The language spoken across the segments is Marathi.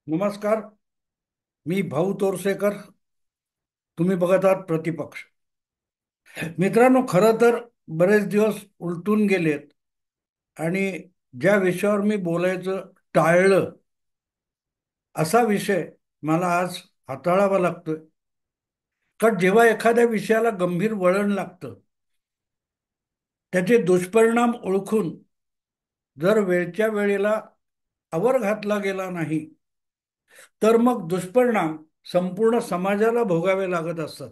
नमस्कार. मी भाऊ तोरसेकर. तुम्ही बघत आहात प्रतिपक्ष. मित्रांनो, खरं तर बरेच दिवस उलटून गेलेत आणि ज्या विषयावर मी बोलायचं टाळलं असा विषय मला आज हाताळावा लागतोय. कारण जेव्हा एखाद्या विषयाला गंभीर वळण लागतं, त्याचे दुष्परिणाम ओळखून जर वेळच्या वेळेला आवर घातला गेला नाही, तर मग दुष्परिणाम संपूर्ण समाजाला भोगावे लागत असतात.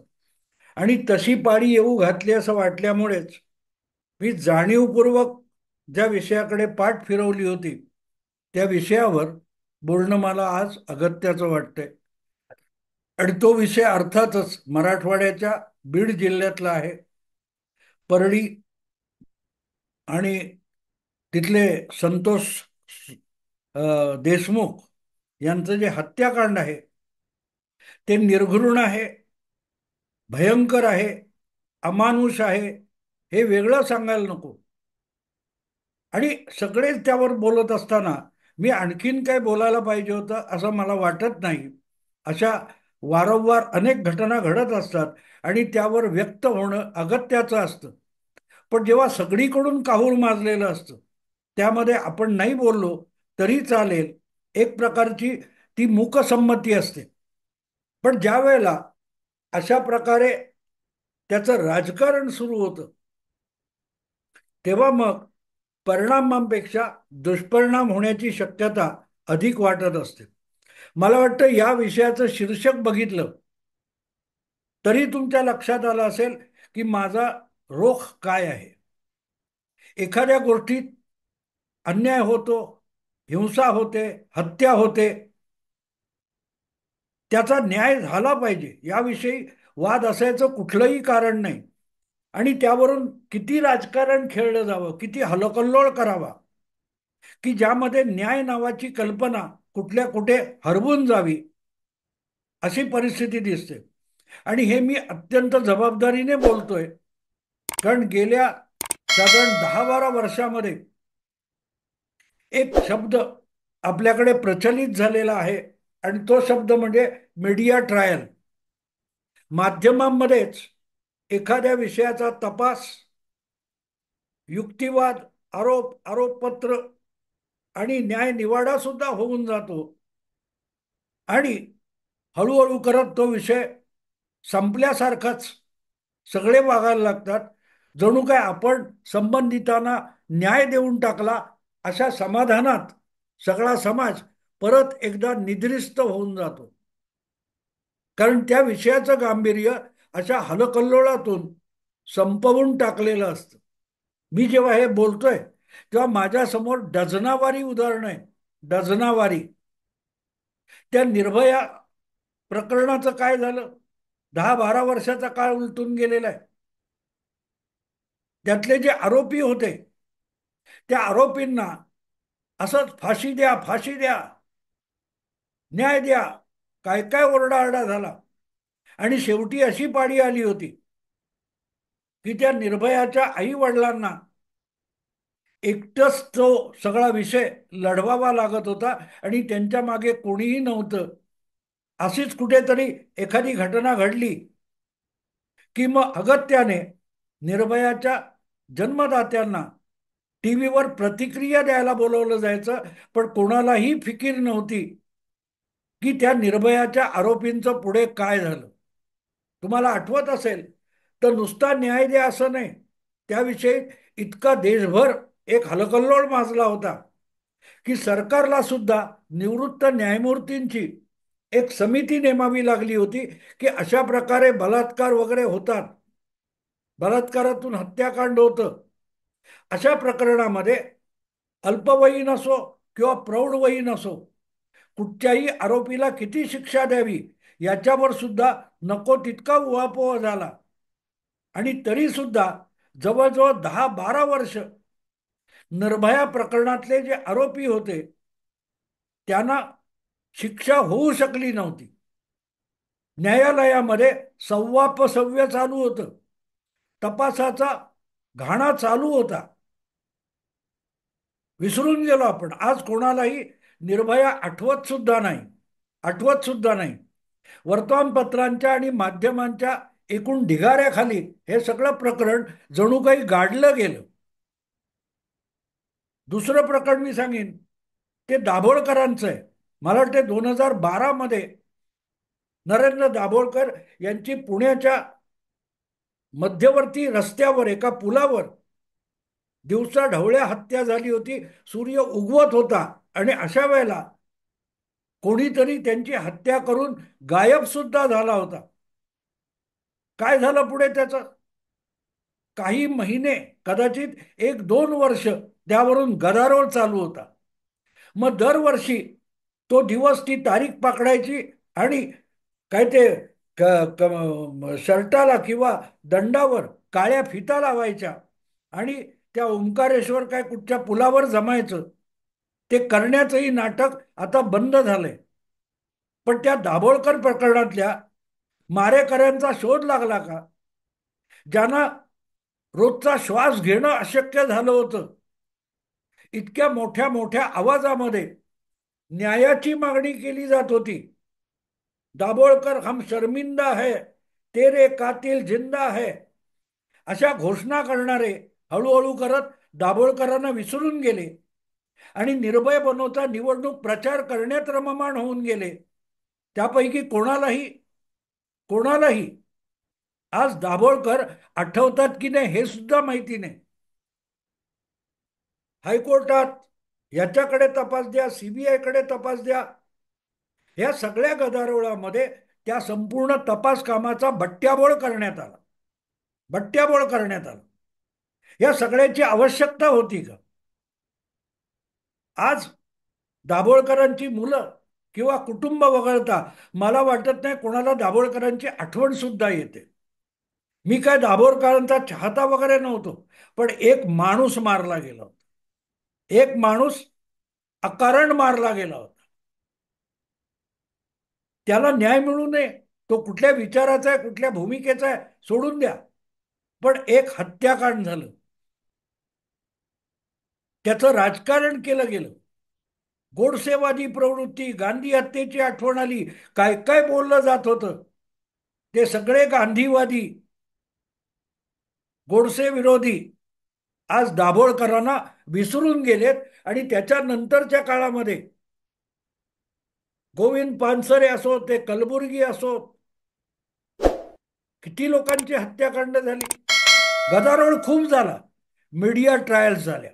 आणि तशी पाळी येऊ घातली असं वाटल्यामुळेच मी जाणीवपूर्वक ज्या विषयाकडे पाठ फिरवली होती त्या विषयावर बोलणं मला आज अगत्याचं वाटतंय. आणि तो विषय अर्थातच मराठवाड्याच्या बीड जिल्ह्यातला आहे. परळी आणि तिथले संतोष देशमुख यांचं जे हत्याकांड आहे ते निर्घृण आहे, भयंकर आहे, अमानुष आहे. हे वेगळं सांगायला नको. आणि सगळेच त्यावर बोलत असताना मी आणखीन काय बोलायला पाहिजे होतं असं मला वाटत नाही. अशा वारंवार अनेक घटना घडत असतात आणि त्यावर व्यक्त होणं अगत्याचं असतं. पण जेव्हा सगळीकडून काहूर माजलेलं असतं, त्यामध्ये आपण नाही बोललो तरी चालेल, एक प्रकारची ती मूकसंमती असते. पण ज्या वेळेला अशा प्रकारे त्याचं राजकारण सुरू होतं, तेव्हा मग परिणामांपेक्षा दुष्परिणाम होण्याची शक्यता अधिक वाटत असते. मला वाटतं या विषयाचं शीर्षक बघितलं तरी तुमच्या लक्षात आलं असेल की माझा रोख काय आहे. एखाद्या गोष्टीत अन्याय होतो, हिंसा होते, हत्या होते, त्याचा न्याय झाला पाहिजे याविषयी वाद असायचं कुठलंही कारण नाही. आणि त्यावरून किती राजकारण खेळलं जावं, किती हलकल्लोळ करावा, की ज्यामध्ये न्याय नावाची कल्पना कुठल्या कुठे हरवून जावी अशी परिस्थिती दिसते. आणि हे मी अत्यंत जबाबदारीने बोलतोय, कारण गेल्या साधारण 10-12 वर्षामध्ये एक शब्द आपल्याकडे प्रचलित झालेला आहे आणि तो शब्द म्हणजे मीडिया ट्रायल. माध्यमांमध्येच एखाद्या विषयाचा तपास, युक्तिवाद, आरोप, आरोपपत्र आणि न्याय निवाडा सुद्धा होऊन जातो. आणि हळूहळू करत तो विषय संपल्यासारखाच सगळे वागायला लागतात. जणू काय आपण संबंधितांना न्याय देऊन टाकला अशा समाधानात सगळा समाज परत एकदा निद्रिस्त होऊन जातो. कारण त्या विषयाचं गांभीर्य अशा हलकल्लोळातून संपवून टाकलेलं असतं. मी जेव्हा हे बोलतोय तेव्हा माझ्यासमोर डझनावारी उदाहरणं आहे. डझनावारी. त्या निर्भया प्रकरणाचं काय झालं? 10-12 वर्षाचा काळ उलटून गेलेला आहे. त्यातले जे आरोपी होते त्या आरोपींना असंच फाशी द्या, फाशी द्या, न्याय द्या, काय काय ओरडाआरडा झाला. आणि शेवटी अशी पाळी आली होती की त्या निर्भयाच्या आई वडिलांना एकटंच तो सगळा विषय लढवावा लागत होता आणि त्यांच्या मागे कोणीही नव्हतं. अशीच कुठेतरी एखादी घटना घडली की मग अगत्याने निर्भयाच्या जन्मदात्यांना टीव्हीवर प्रतिक्रिया द्यायला बोलवलं जायचं. पण कोणालाही फिकीर नव्हती की त्या निर्भयाच्या आरोपींचं पुढे काय झालं. तुम्हाला आठवत असेल तर नुसता न्याय द्या असं नाही, त्याविषयी इतका देशभर एक हलकल्लोळ माजला होता की सरकारला सुद्धा निवृत्त न्यायमूर्तींची एक समिती नेमावी लागली होती की अशा प्रकारे बलात्कार वगैरे होतात, बलात्कारातून हत्याकांड होतं, अशा प्रकरणामध्ये अल्पवयीन असो किंवा प्रौढवयीन असो, कुठच्याही आरोपीला किती शिक्षा द्यावी याच्यावर सुद्धा नको तितका उहापोह झाला. आणि तरी सुद्धा जवळजवळ 10-12 वर्ष निर्भया प्रकरणातले जे आरोपी होते त्यांना शिक्षा होऊ शकली नव्हती. न्यायालयामध्ये सव्वापसव्य चालू होतं, तपासाचा घाणा चालू होता. विसरून गेलो आपण. आज कोणालाही निर्भया आठवत सुद्धा नाही. आठवत सुद्धा नाही. वर्तमानपत्रांच्या आणि माध्यमांच्या एकूण ढिगाऱ्याखाली हे सगळं प्रकरण जणू काही गाडलं गेलं. दुसरं प्रकरण मी सांगेन ते दाभोळकरांचं आहे. मला वाटते 2012 मध्ये नरेंद्र दाभोळकर यांची पुण्याच्या मध्यवर्ती रस्त्यावर एका पुलावर दिवसा ढवळ्या हत्या झाली होती. सूर्य उगवत होता आणि अशा वेळेला कोणीतरी त्यांची हत्या करून गायब सुद्धा झाला होता. काय झालं पुढे त्याचं? काही महिने, कदाचित 1-2 वर्ष त्यावरून गदारोळ चालू होता. मग दरवर्षी तो दिवस, ती तारीख पकडायची आणि काय ते शर्टाला किंवा दंडावर काळ्या फिता लावायच्या आणि त्या ओंकारेश्वर काय कुठच्या पुलावर जमायचं. ते करण्याचंही नाटक आता बंद झालंय. पण त्या दाभोळकर प्रकरणातल्या मारेकऱ्यांचा शोध लागला का? ज्यांना रोजचा श्वास घेणं अशक्य झालं होतं, इतक्या मोठ्या मोठ्या आवाजामध्ये न्यायाची मागणी केली जात होती. दाभोळकर हम शर्मिंदा है, तेरे कातिल जिंदा है, अशा घोषणा करणारे हळूहळू करत दाभोळकरांना विसरून गेले आणि निर्भय बनवता निवडणूक प्रचार करण्यात रममाण होऊन गेले. त्यापैकी कोणालाही कोणालाही आज दाभोळकर आठवतात की नाही हे सुद्धा माहिती नाही. हायकोर्टात याच्याकडे तपास द्या, सीबीआयकडे तपास द्या. या सगळ्या गदारोळामध्ये त्या संपूर्ण तपास कामाचा बट्ट्याबोळ करण्यात आला. बट्ट्याबोळ करण्यात आला. या सगळ्याची आवश्यकता होती का? आज दाभोळकरांची मुलं किंवा कुटुंब वगळता मला वाटत नाही कोणाला दाभोळकरांची आठवण सुद्धा येते. मी काय दाभोळकरांचा चाहता वगैरे नव्हतो, पण एक माणूस मारला गेला होता. एक माणूस अकारण मारला गेला होता. त्याला न्याय मिळू नये, तो कुठल्या विचाराचा आहे, कुठल्या भूमिकेचा आहे, सोडून द्या. पण एक हत्याकांड झालं, त्याचं राजकारण केलं गेलं. गोडसेवादी प्रवृत्ती, गांधी हत्येची आठवण आली, काय काय बोललं जात होतं. ते सगळे गांधीवादी, गोडसे विरोधी आज दाभोळकरांना विसरून गेलेत. आणि त्याच्यानंतरच्या काळामध्ये गोविंद पानसरे असो, ते कलबुर्गी असो, किती लोकांची हत्याकांड झाली. गदारोळ खूप झाला. मीडिया ट्रायल्स झाल्या.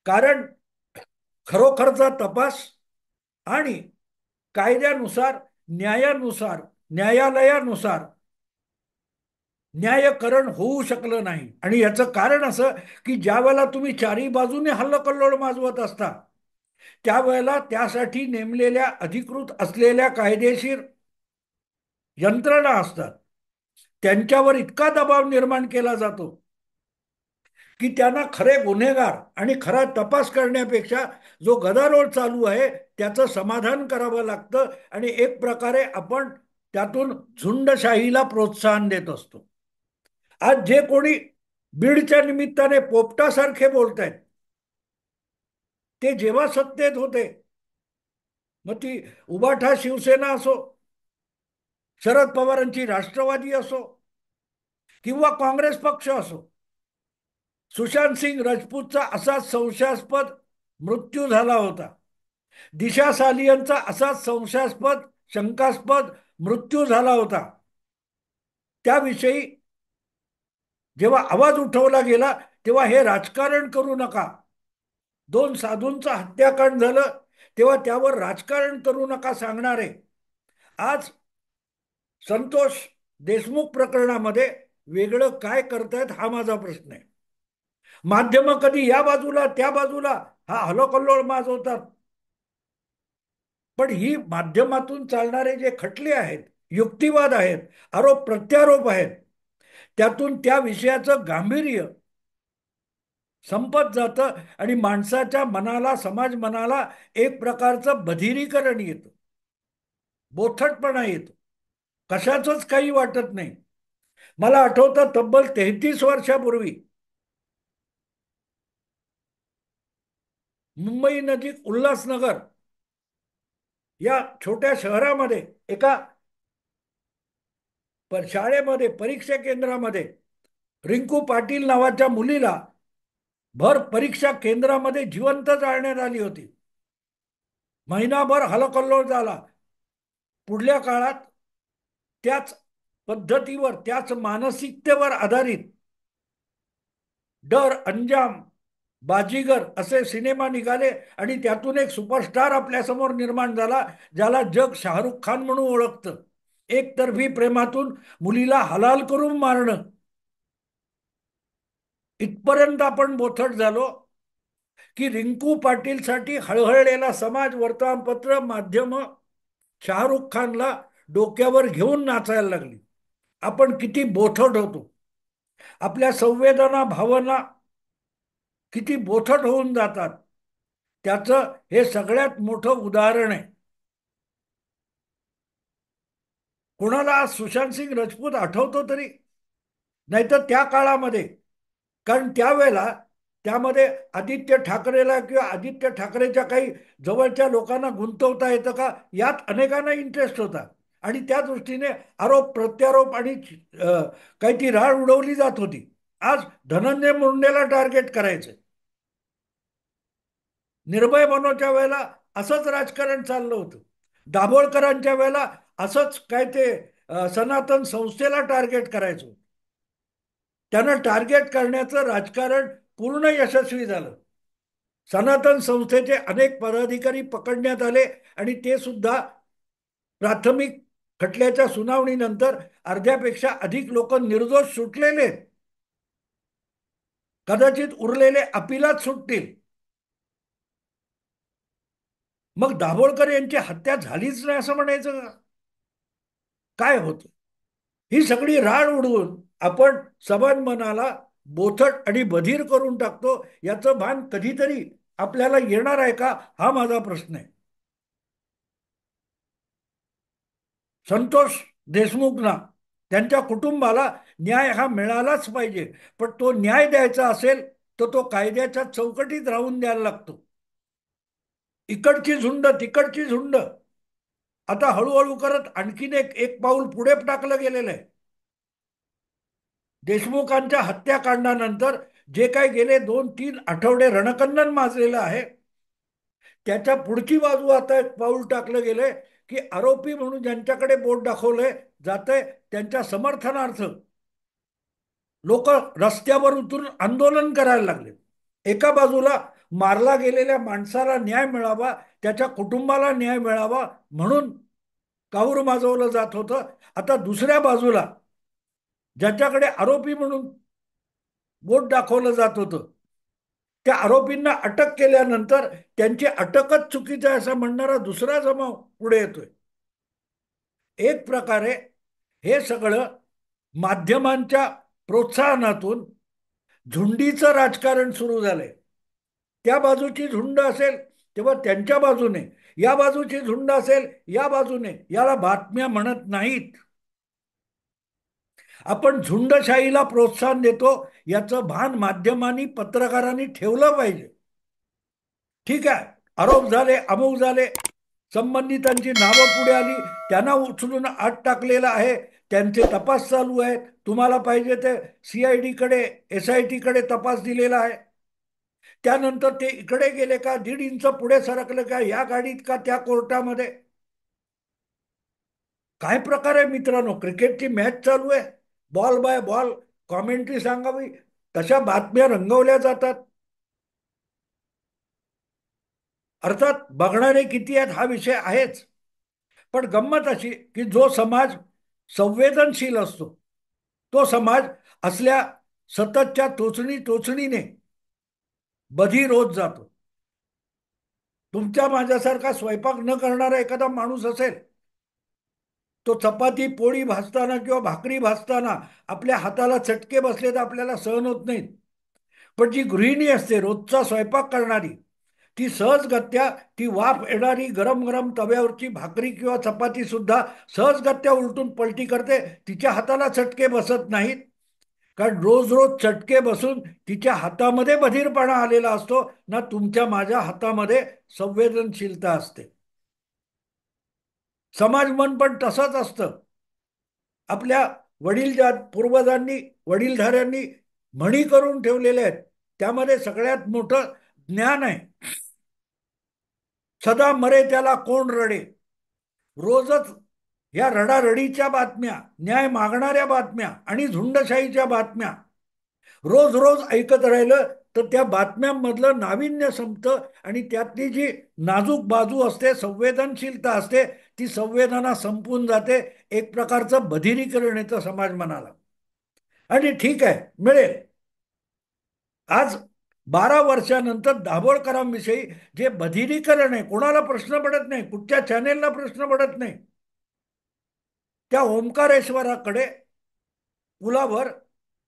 कारण खरोखरचा तपास आणि कायद्यानुसार, न्यायानुसार, न्यायालयानुसार न्यायकरण होऊ शकलं नाही. आणि याचं कारण असं की ज्या वेळेला तुम्ही चारी बाजूने हल्लकल्लोळ माजवत असता, त्यावेळेला त्यासाठी नेमलेल्या अधिकृत असलेल्या कायदेशीर यंत्रणा असतात, त्यांच्यावर इतका दबाव निर्माण केला जातो की त्यांना खरे गुन्हेगार आणि खरा तपास करण्यापेक्षा जो गदारोळ चालू आहे त्याचं समाधान करावं लागतं. आणि एक प्रकारे आपण त्यातून झुंडशाहीला प्रोत्साहन देत असतो. आज जे कोणी बीडच्या निमित्ताने पोपटासारखे बोलत आहेत, ते जेव्हा सत्तेत होते, मग ती उबाठा शिवसेना असो, शरद पवारांची राष्ट्रवादी असो किंवा काँग्रेस पक्ष असो, सुशांत सिंग राजपूतचा असाच संशयास्पद मृत्यू झाला होता. दिशा सालियनचा असाच संशयास्पद, शंकास्पद मृत्यू झाला होता. त्याविषयी जेव्हा आवाज उठवला गेला तेव्हा हे राजकारण करू नका. दोन साधूंचं हत्याकांड झालं तेव्हा त्यावर राजकारण करू नका सांगणारे आज संतोष देशमुख प्रकरणामध्ये वेगळं काय करतायत हा माझा प्रश्न आहे. माध्यम कधी या बाजूला त्या बाजूला हा हलोकल्लोळ माजवतात. पण ही माध्यमातून चालणारे जे खटले आहेत, युक्तिवाद आहेत, आरोप प्रत्यारोप आहेत, त्यातून त्या विषयाचं गांभीर्य संपत जातं आणि माणसाच्या मनाला, समाज मनाला एक प्रकारचं बधिरीकरण येतं, बोथटपणा येतो, कशाचंच काही वाटत नाही. मला आठवतं तब्बल 33 वर्षापूर्वी मुंबई नजीक उल्हासनगर या छोट्या शहरामध्ये एका शाळेमध्ये परीक्षा केंद्रामध्ये रिंकू पाटील नावाच्या मुलीला भर परीक्षा केंद्रामध्ये जिवंत जाळण्यात आली होती. महिनाभर हलकल्लोळ झाला. पुढल्या काळात त्याच पद्धतीवर, त्याच मानसिकतेवर आधारित डर, अंजाम, बाजीगर असे सिनेमा निघाले आणि त्यातून एक सुपरस्टार आपल्यासमोर निर्माण झाला, ज्याला जग शाहरुख खान म्हणून ओळखतं. एकतर्फी प्रेमातून मुलीला हलाल करून मारणं, इथपर्यंत आपण बोथट झालो की रिंकू पाटील साठी हळहळलेला समाज, वर्तमानपत्र, माध्यम शाहरुख खानला डोक्यावर घेऊन नाचायला लागली. आपण किती बोथट होतो, आपल्या संवेदना, भावना किती बोथट होऊन जातात, त्याचं हे सगळ्यात मोठं उदाहरण आहे. कोणाला आज सुशांत सिंग राजपूत आठवतो तरी? नाहीतर त्या काळामध्ये, कारण त्यावेळेला त्यामध्ये आदित्य ठाकरेला किंवा आदित्य ठाकरेच्या काही जवळच्या लोकांना गुंतवता येतं का, यात अनेकांना इंटरेस्ट होता. आणि त्या दृष्टीने आरोप प्रत्यारोप आणि काही ती राळ उडवली जात होती. आज धनंजय मुंडेला टार्गेट करायचं. निर्भय बनवच्या वेळेला असंच राजकारण चाललं होतं. दाभोळकरांच्या वेळेला असंच काय ते सनातन संस्थेला टार्गेट करायचं. त्यांना टार्गेट करण्याचं राजकारण पूर्ण यशस्वी झालं. सनातन संस्थेचे अनेक पदाधिकारी पकडण्यात आले आणि ते सुद्धा प्राथमिक खटल्याच्या सुनावणीनंतर अर्ध्यापेक्षा अधिक लोक निर्दोष सुटलेले, कदाचित उरलेले अपिलात सुटतील. मग दाभोळकर यांची हत्या झालीच नाही असं म्हणायचं का? काय होतं? ही सगळी राळ उडवून आपण मनाला बोथट आणि बधीर करून टाकतो. याचं भान कधीतरी आपल्याला येणार आहे का, हा माझा प्रश्न आहे. संतोष देशमुखना, त्यांच्या कुटुंबाला न्याय हा मिळालाच पाहिजे. पण तो न्याय द्यायचा असेल तर तो कायद्याच्या चौकटीत राहून द्यायला लागतो. इकडची झुंड, तिकडची झुंड, आता हळूहळू करत आणखीन एक एक पाऊल पुढे टाकलं गेलेलं आहे. देशमुखांच्या हत्याकांडानंतर जे काही गेले 2-3 आठवडे रणकंदन माजलेलं आहे, त्याच्या पुढची बाजू आता एक पाऊल टाकलं गेलंय की आरोपी म्हणून ज्यांच्याकडे बोट दाखवलंय जातंय त्यांच्या समर्थनार्थ लोक रस्त्यावर उतरून आंदोलन करायला लागले. एका बाजूला मारला गेलेल्या माणसाला न्याय मिळावा, त्याच्या कुटुंबाला न्याय मिळावा म्हणून काऊर माजवलं जात होतं. आता दुसऱ्या बाजूला ज्याच्याकडे आरोपी म्हणून बोट दाखवलं जात होतं, त्या आरोपींना अटक केल्यानंतर त्यांची अटकच चुकीची आहे असं म्हणणारा दुसरा जमाव पुढे येतोय. एक प्रकारे हे सगळं माध्यमांच्या प्रोत्साहनातून झुंडीचं राजकारण सुरू झालंय. त्या बाजूची झुंड असेल तेव्हा त्यांच्या बाजूने, या बाजूची झुंड असेल या बाजूने. याला बातम्या म्हणत नाहीत. आपण झुंडशाहीला प्रोत्साहन देतो याचं भान माध्यमांनी, पत्रकारांनी ठेवलं पाहिजे. ठीक आहे, आरोप झाले, अमुक झाले, संबंधितांची नावं पुढे आली, त्यांना उचलून आत टाकलेलं आहे, त्यांचे तपास चालू आहेत. तुम्हाला पाहिजे ते CID कडे, SIT कडे तपास दिलेला आहे. त्यानंतर ते इकडे गेले का, 1.5 इंच पुढे सरकले का, या गाडीत का त्या कोर्टामध्ये. काय प्रकार आहे मित्रांनो? क्रिकेटची मॅच चालू आहे, बॉल बाय बॉल कॉमेंट्री सांगावी तशा बातम्या रंगवल्या जातात. अर्थात बघणारे किती आहेत हा विषय आहेच. पण गंमत अशी की जो समाज संवेदनशील असतो तो समाज असल्या सततच्या टोचणीने बधीर होत जातो. तुमच्या माझ्यासारखा स्वयंपाक न करणारा एखादा माणूस असेल, तो चपाती पोळी भाजताना किंवा भाकरी भाजताना आपल्या हाताला चटके बसले तर आपल्याला सहन होत नाहीत. पण जी गृहिणी असते, रोजचा स्वयंपाक करणारी, ती सहजगत्या ती वाफ येणारी गरम गरम तव्यावरची भाकरी किंवा चपाती सुद्धा सहजगत्या उलटून पलटी करते. तिच्या हाताला चटके बसत नाहीत, कारण रोज रोज चटके बसून तिच्या हातामध्ये बधीरपणा आलेला असतो ना, तुमच्या माझ्या हातामध्ये संवेदनशीलता असते. समाज मन पण तसंच असतं. आपल्या पूर्वजांनी, वडीलधाऱ्यांनी म्हणी करून ठेवलेल्या आहेत. त्यामध्ये सगळ्यात मोठं ज्ञान आहे. सदा मरे त्याला कोण रडे. रोजच या रडारडीच्या बातम्या, न्याय मागणाऱ्या बातम्या आणि झुंडशाहीच्या बातम्या रोज रोज ऐकत राहिलं तर त्या बातम्यांमधलं नाविन्य संपतं आणि त्यातली जी नाजूक बाजू असते, संवेदनशीलता असते, ती संवेदना संपून जाते. एक प्रकारचं बधिरीकरण येतं समाज मनाला. आणि ठीक आहे, मिळेल. आज 12 वर्षानंतर दाभोळकरांविषयी जे बधिरीकरण आहे, कोणाला प्रश्न पडत नाही, कुठच्या चॅनेलला प्रश्न पडत नाही. त्या ओंकारेश्वराकडे पुलावर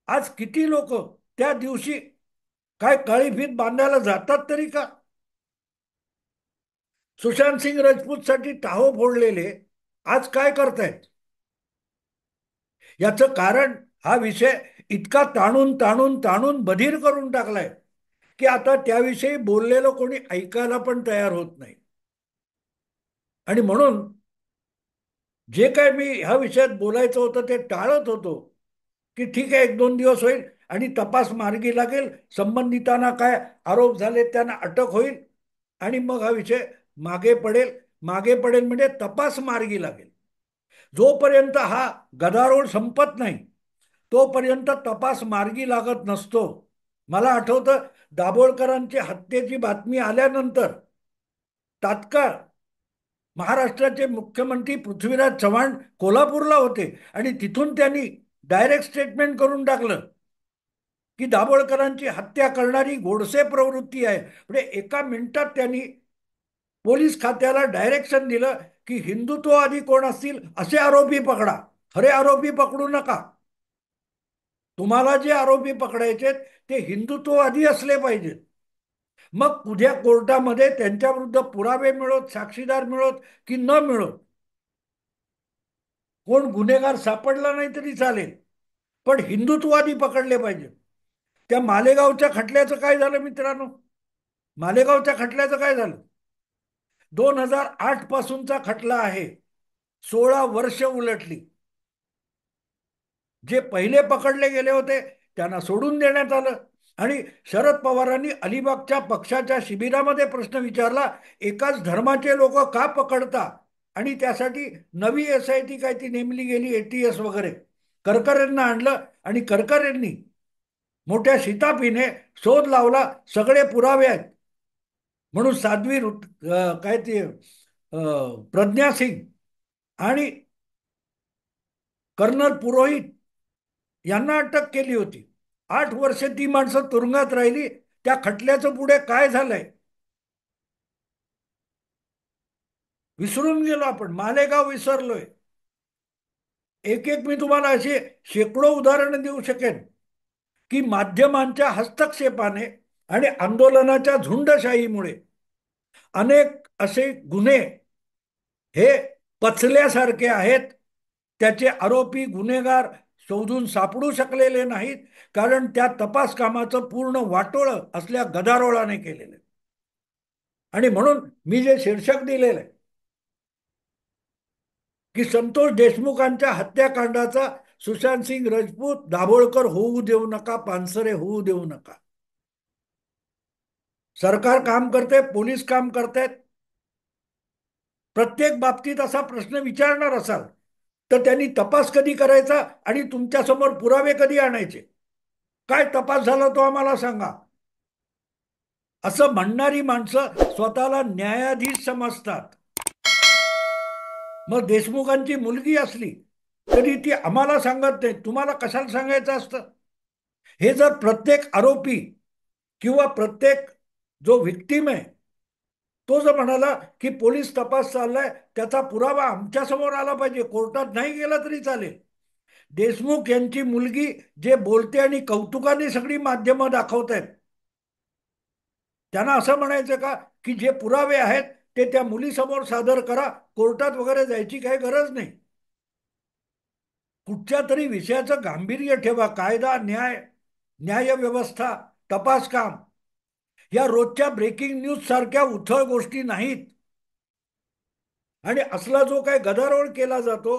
आज किती लोक त्या दिवशी काय काळी फीत बांधायला जातात तरी का? सुशांत सिंग राजपूत साठी टाहो फोडलेले आज काय करतायत? याचं कारण हा विषय इतका ताणून ताणून ताणून बधीर करून टाकलाय की आता त्याविषयी बोललेलं कोणी ऐकायला पण तयार होत नाही. आणि म्हणून जे काय मी ह्या विषयात बोलायचं होतं ते टाळत होतो की ठीक आहे, 1-2 दिवस होईल आणि तपास मार्गी लागेल, संबंधितांना काय आरोप झाले त्यांना अटक होईल आणि मग हा विषय मागे पडेल. मागे पडेल म्हणजे तपास मार्गी लागेल. जोपर्यंत हा गदारोळ संपत नाही तोपर्यंत तपास मार्गी लागत नसतो. मला आठवतं, दाभोळकरांची हत्येची बातमी आल्यानंतर तात्काळ महाराष्ट्राचे मुख्यमंत्री पृथ्वीराज चव्हाण कोल्हापूरला होते आणि तिथून त्यांनी डायरेक्ट स्टेटमेंट करून टाकलं की दाभोळकरांची हत्या करणारी गोडसे प्रवृत्ती आहे. म्हणजे एका मिनिटात त्यांनी पोलीस खात्याला डायरेक्शन दिलं की हिंदुत्ववादी कोण असतील असे आरोपी पकडा, खरे आरोपी पकडू नका. तुम्हाला जे आरोपी पकडायचे ते हिंदुत्ववादी असले पाहिजेत. मग उद्या कोर्टामध्ये त्यांच्या विरुद्ध पुरावे मिळत, साक्षीदार मिळत की न मिळत, कोण गुन्हेगार सापडला नाही तरी चालेल, पण हिंदुत्ववादी पकडले पाहिजे. त्या मालेगावच्या खटल्याचं काय झालं मित्रांनो? मालेगावच्या खटल्याचं काय झालं? 2008 पासूनचा खटला आहे. 16 वर्ष उलटली. जे पहिले पकडले गेले होते त्यांना सोडून देण्यात आलं. आणि शरद पवारांनी अलिबागच्या पक्षाच्या शिबिरामध्ये प्रश्न विचारला, एकाच धर्माचे लोक का पकडता? आणि त्यासाठी नवी SIT काय ती नेमली गेली, ATS वगैरे. करकरेंना आणलं आणि करकरेंनी मोठ्या शिताफीने शोध लावला, सगळे पुरावे आहेत म्हणून साध्वी काय ते प्रज्ञा सिंग आणि कर्नल पुरोहित यांना अटक केली होती. 8 वर्ष ती माणसं तुरुंगात राहिली. त्या खटल्याचं पुढे काय झालंय विसरून गेलो आपण. मालेगाव विसरलोय. एक एक मी तुम्हाला असे शेकडो उदाहरणं देऊ शकेन की माध्यमांच्या हस्तक्षेपाने आणि आंदोलनाच्या झुंडशाहीमुळे अनेक असे गुन्हे हे पचल्यासारखे आहेत. त्याचे आरोपी गुन्हेगार शोधून सापडू शकलेले नाहीत, कारण त्या तपास कामाचं पूर्ण वाटोळं असल्या गदारोळाने केलेलं. आणि म्हणून मी जे शीर्षक दिलेलं आहे की संतोष देशमुखांच्या हत्याकांडाचा सुशांत सिंग राजपूत, दाभोळकर होऊ देऊ नका, पानसरे होऊ देऊ नका. सरकार काम करते, पोलीस काम करतायत. प्रत्येक बाबतीत असा प्रश्न विचारणार असाल तर त्यांनी तपास कधी करायचा आणि तुमच्यासमोर पुरावे कधी आणायचे? काय तपास झाला तो आम्हाला सांगा. असं म्हणणारी माणसं स्वतःला न्यायाधीश समजतात. मग देशमुखांची मुलगी असली तरी ती आम्हाला सांगत नाही, तुम्हाला कशाला सांगायचं असतं? हे जर प्रत्येक आरोपी किंवा प्रत्येक जो व्हिक्टीम आहे तो जर म्हणाला की पोलीस तपास चाललाय, त्याचा पुरावा आमच्या समोर आला पाहिजे, कोर्टात नाही गेला तरी चालेल. देशमुख यांची मुलगी जे बोलते आणि कौतुकाने सगळी माध्यमं दाखवत आहेत, त्यांना असं म्हणायचं का की जे पुरावे आहेत ते त्या मुलीसमोर सादर करा, कोर्टात वगैरे जायची काही गरज नाही? कुठच्या तरी विषयाचं गांभीर्य ठेवा. कायदा, न्यायव्यवस्था, तपास काम या रोजच्या ब्रेकिंग न्यूज सारख्या उथळ गोष्टी नाहीत. आणि असला जो काय गदारोळ केला जातो,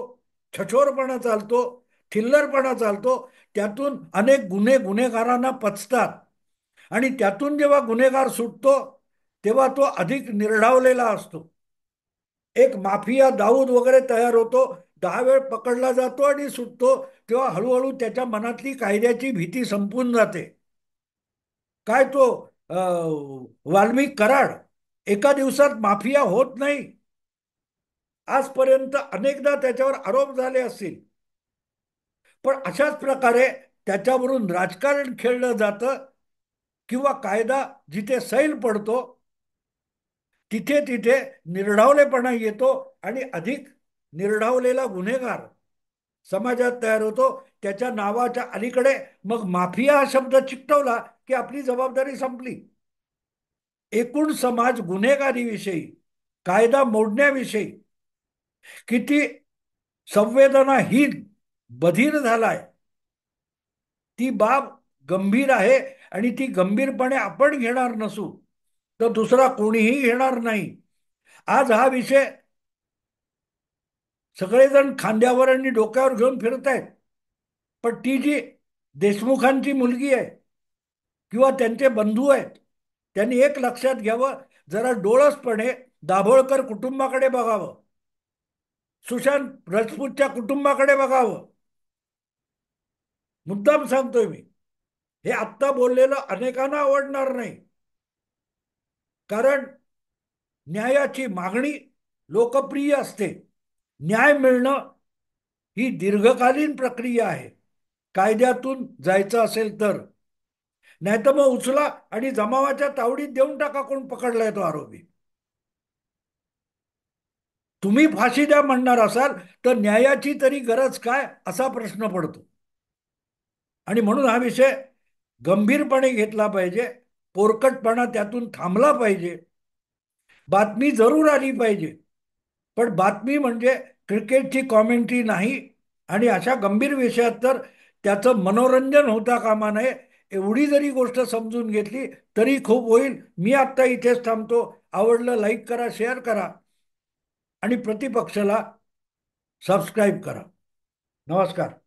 छछोरपणा चालतो, थिल्लरपणा चालतो, त्यातून अनेक गुन्हेगारांना पचतात. आणि त्यातून जेव्हा गुन्हेगार सुटतो तेव्हा तो अधिक निर्ढावलेला असतो. एक माफिया दाऊद वगैरे तयार होतो, 10 वेळ पकडला जातो आणि सुटतो, तेव्हा हळूहळू त्याच्या मनातली कायद्याची भीती संपून जाते. काय तो वाल्मिक कराड एका दिवसात माफिया होत नाही. आजपर्यंत अनेकदा त्याच्यावर आरोप झाले असतील, पण अशाच प्रकारे त्याच्यावरून राजकारण खेळलं जातं किंवा कायदा जिथे सैल पडतो तिथे तिथे निर्ढावलेपणा येतो आणि अधिक निर्ढावलेला गुन्हेगार समाजात तयार होतो. त्याच्या नावाच्या अलीकडे मग माफिया हा शब्द चिकटवला की आपली जबाबदारी संपली. एकूण समाज गुन्हेगारीविषयी, कायदा मोडण्याविषयी किती संवेदनाहीन, बधीर झालाय, ती बाब गंभीर आहे. आणि ती गंभीरपणे आपण घेणार नसू तर दुसरा कोणीही घेणार नाही. आज हा विषय सगळेजण खांद्यावर आणि डोक्यावर घेऊन फिरत आहेत, पण ती जी देशमुखांची मुलगी आहे किंवा त्यांचे बंधू आहेत, त्यांनी एक लक्षात घ्यावं, जरा डोळसपणे दाभोळकर कुटुंबाकडे बघावं, सुशांत राजपूतच्या कुटुंबाकडे बघावं. मुद्दाम सांगतोय मी. हे आत्ता बोललेलं अनेकांना आवडणार नाही, कारण न्यायाची मागणी लोकप्रिय असते. न्याय मिळणं ही दीर्घकालीन प्रक्रिया आहे, कायद्यातून जायचं असेल तर. नाहीतर मग उचला आणि जमावाच्या तावडीत देऊन टाका कोण पकडलाय तो आरोपी. तुम्ही फाशी द्या म्हणणार असाल तर न्यायाची तरी गरज काय, असा प्रश्न पडतो. आणि म्हणून हा विषय गंभीरपणे घेतला पाहिजे, पोरकटपणा त्यातून थांबला पाहिजे. बातमी जरूर आली पाहिजे, पण बातमी म्हणजे क्रिकेटची कॉमेंट्री नाही. आणि अशा गंभीर विषयात तर त्याचं मनोरंजन होता कामा नये. एवढी जरी गोष्ट समजून घेतली तरी खूप होईल. मी आत्ता इथेच थांबतो. आवडलं लाईक करा, शेअर करा आणि प्रतिपक्षाला सबस्क्राईब करा. नमस्कार.